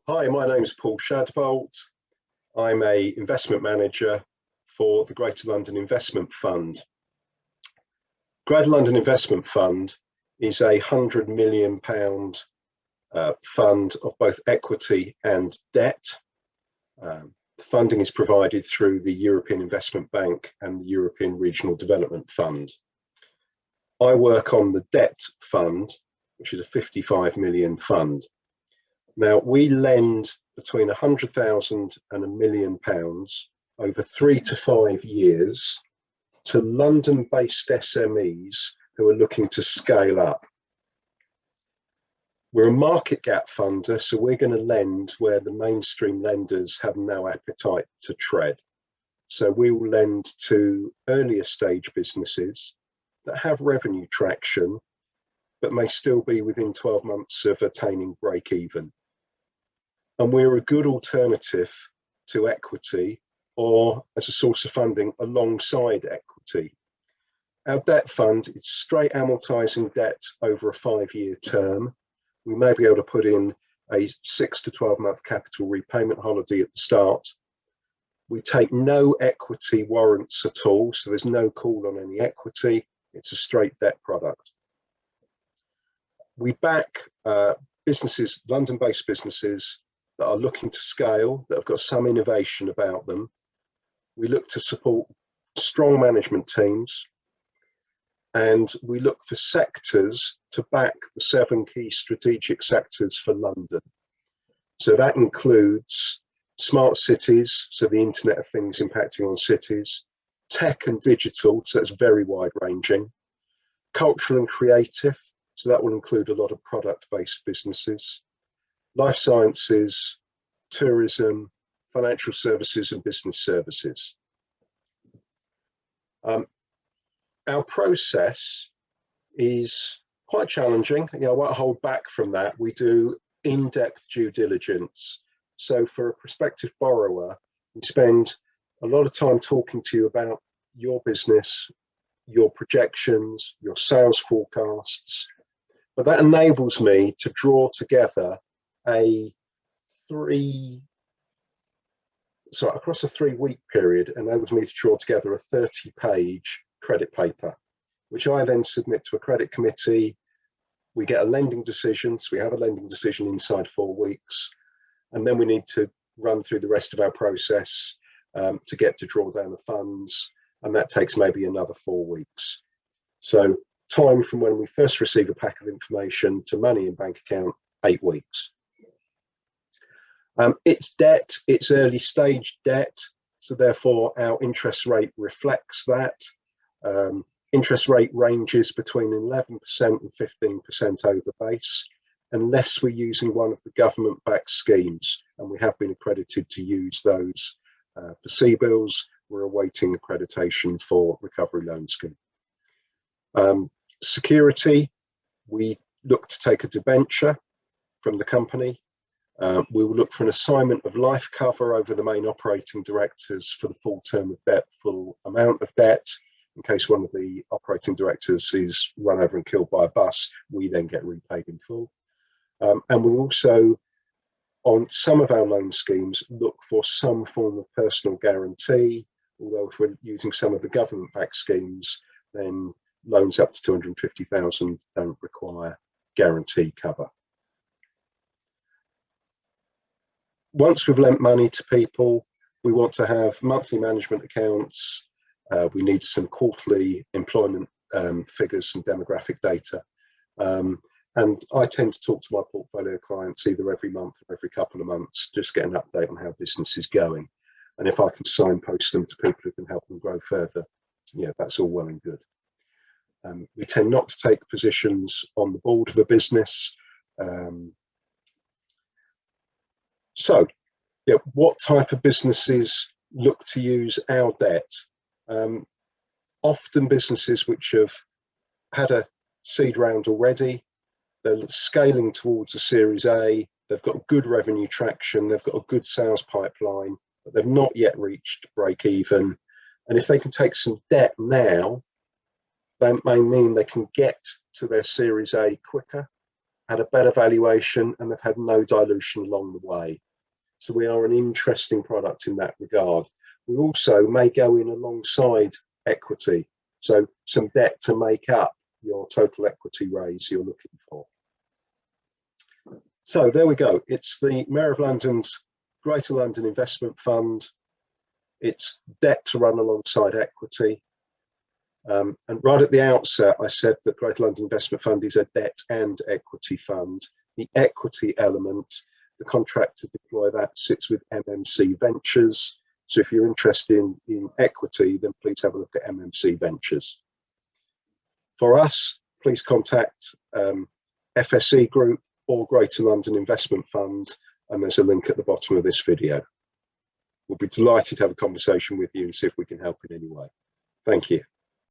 Hi, my name is Paul Shadbolt. I'm an investment manager for the Greater London Investment Fund. Greater London Investment Fund is a £100 million fund of both equity and debt. Funding is provided through the European Investment Bank and the European Regional Development Fund. I work on the debt fund, which is a £55 million fund. Now, we lend between £100,000 and £1 million over 3 to 5 years to London-based SMEs who are looking to scale up. We're a market gap funder, so we're going to lend where the mainstream lenders have no appetite to tread. So we will lend to earlier stage businesses that have revenue traction, but may still be within 12 months of attaining break even. And we're a good alternative to equity or as a source of funding alongside equity. Our debt fund is straight amortizing debt over a 5-year term. We may be able to put in a 6 to 12 month capital repayment holiday at the start. We take no equity warrants at all, so there's no call on any equity. It's a straight debt product. We back businesses, London-based businesses that are looking to scale, that have got some innovation about them. We look to support strong management teams, and we look for sectors to back the 7 key strategic sectors for London. So that includes smart cities, so the Internet of Things impacting on cities, tech and digital, so that's very wide ranging, cultural and creative, so that will include a lot of product-based businesses, life sciences, tourism, financial services and business services. Our process is quite challenging. I won't hold back from that. We do in-depth due diligence. So for a prospective borrower, we spend a lot of time talking to you about your business, your projections, your sales forecasts, but that enables me to draw together across a 3-week period, enables me to draw together a 30-page credit paper, which I then submit to a credit committee. We get a lending decision, so we have a lending decision inside 4 weeks, and then we need to run through the rest of our process to get to draw down the funds, and that takes maybe another 4 weeks. So time from when we first receive a pack of information to money in bank account, 8 weeks. It's debt, it's early stage debt, so therefore our interest rate reflects that. Interest rate ranges between 11% and 15% over base, unless we're using one of the government-backed schemes, and we have been accredited to use those for C-bills. We're awaiting accreditation for recovery loan scheme. Security, we look to take a debenture from the company. We will look for an assignment of life cover over the main operating directors for the full term of debt, full amount of debt. In case one of the operating directors is run over and killed by a bus, we then get repaid in full. And we also, on some of our loan schemes, look for some form of personal guarantee, although if we're using some of the government-backed schemes, then loans up to 250,000 don't require guarantee cover. Once we've lent money to people, we want to have monthly management accounts. We need some quarterly employment figures and demographic data. And I tend to talk to my portfolio clients either every month or every couple of months, just get an update on how business is going. And if I can signpost them to people who can help them grow further, yeah, that's all well and good. We tend not to take positions on the board of a business. So, yeah, what type of businesses look to use our debt? Often businesses which have had a seed round already, they're scaling towards a Series A, they've got good revenue traction, they've got a good sales pipeline, but they've not yet reached break even. And if they can take some debt now, that may mean they can get to their Series A quicker. had a better valuation, and they've had no dilution along the way. So we are an interesting product in that regard. We also may go in alongside equity, so some debt to make up your total equity raise you're looking for. So there we go. It's the Mayor of London's Greater London Investment Fund. It's debt to run alongside equity. And right at the outset, I said that Greater London Investment Fund is a debt and equity fund. The equity element, the contract to deploy that, sits with MMC Ventures. So if you're interested in equity, then please have a look at MMC Ventures. For us, please contact FSE Group or Greater London Investment Fund, and there's a link at the bottom of this video. We'll be delighted to have a conversation with you and see if we can help in any way. Thank you.